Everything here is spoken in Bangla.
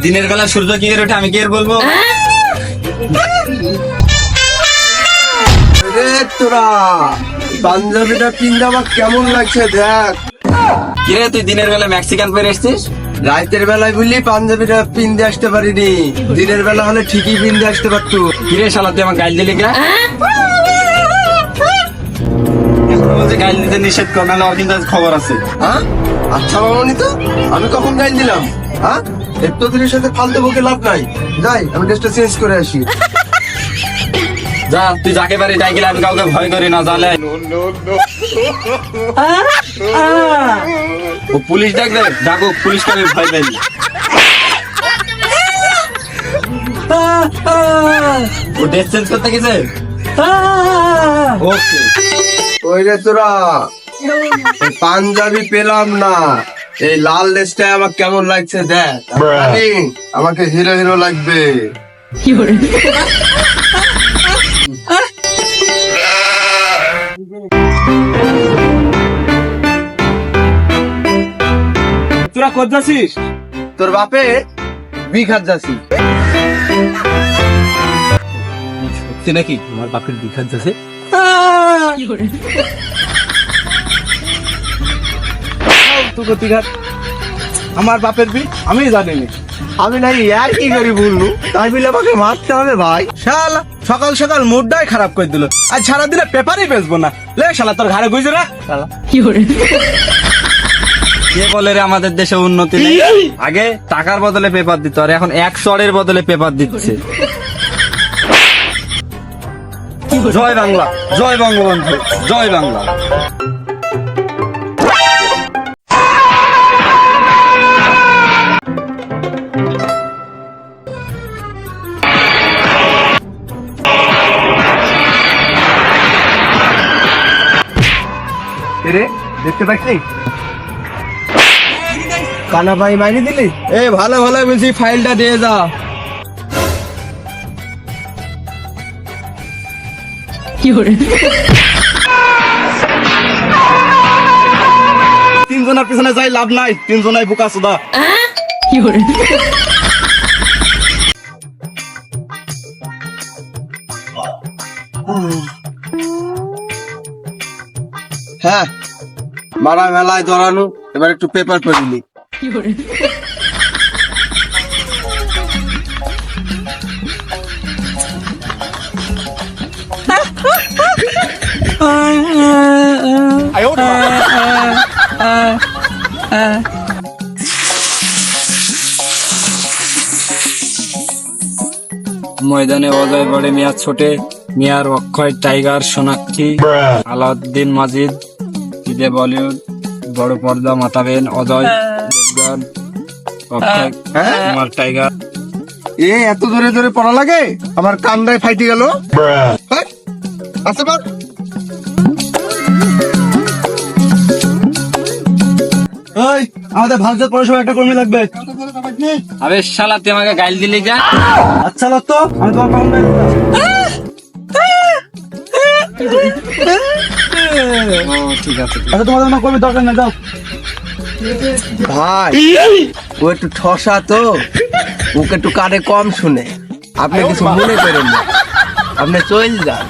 দিনের বেলা সূর্য কি করে ওঠে আমি কি আর বলবো? রে তোরা পাঞ্জাবিটা পিন্দা আমার কেমন লাগছে দেখ। কিরে তুই দিনের বেলা মেক্সিকান পরে এসছিস? রাতের বেলায় বুঝলি পাঞ্জাবিটা পিন্দে আসতে পারিনি, দিনের বেলা হলে ঠিকই পিন্দে আসতে পারতো। কিরে শালা তুই আমার গাইল দিলি কে? এখন বলছে গাইল দিতে নিষেধ কর, নাহলে ওর কিন্তু আজ খবর আছে। হ্যাঁ আচ্ছা মামনি, তো আমি কখন গাইল দিলাম? হ্যাঁ একটু দিনের সাথে ফালতু বকে লাভ নাই। যাই আমি ড্রেসটা চেঞ্জ করে আসি। যা তুই যাকে পারি তাই গেলে, আমি কাউকে ভয় করি না জালে। ও পুলিশ ডাকবে, ডাকুক, পুলিশকে আমি ভয় পাই না। ও ড্রেস চেঞ্জ করতে গেছে। ওকে ওই রে তোরা এই পাঞ্জাবি পেলাম না, এই লাল ড্রেসটা আমার কেমন লাগছে দেখ। জানি, আমাকে হিরো হিরো লাগবে। তোরা কোথায় যাচ্ছিস? তোর বাপে বিঘাত যাচ্ছি। সত্যি নাকি আমার বাপের বিখাত যাচ্ছে? আমার বাপের বি আমি জানিনি। আমি নাই আর কি করি বললু, তাই বলে আমাকে মারতে হবে ভাই? শালা সকাল সকাল মুডটাই খারাপ করে দিল। আজ সারাদিনে পেপারই বেচবো না। লে শালা তোর ঘরে গুজে রা। কে বলে রে আমাদের দেশে উন্নতি নেই? আগে টাকার বদলে পেপার দিত, আর এখন 100 এর বদলে পেপার দিচ্ছে। জয় বাংলা, জয় বঙ্গবন্ধু, জয় বাংলা। রে দেখতে পাচ্ছি কানা ভাই মাইনে দিলি? এ ভালো ভালো বলছি, ফাইলটা দিয়ে যা। তিনজনের পিছনে যাই লাভ নাই, তিনজনাই বোকা সুদা। হ্যাঁ মারা মেলায় ধরানো, এবার একটু পেপার পড়িলি। ময়দানে অজয় বড়ে, মিয়া ছোটে, মিয়ার অক্ষয়, টাইগার, সোনাক্ষী, আলাউদ্দিন মাজিদ, ঈদে বলিউড, বড় পর্দা মাতাবেন, অজয় দেবগন, অক্ষয় কুমার, টাইগার। এ এত জোরে জোরে পড়া লাগে, আমার কান্দায় ফাইটে গেল। আচ্ছা বাদ, ওই আমাদের ভারতের পৌরসভা একটা কর্মী লাগবে। আবে শালা তুই আমাকে গাইল দিলি যা। আচ্ছা লোক তো আমি তোমার পাউন্ড ঠিক আছে। আচ্ছা তোমাদের কোনো কর্মী দরকার না, যাও। ভাই ও একটু ঠসা তো, ওকে একটু কানে কম শুনে, আপনি কিছু মনে করেন না, আপনি চল যান।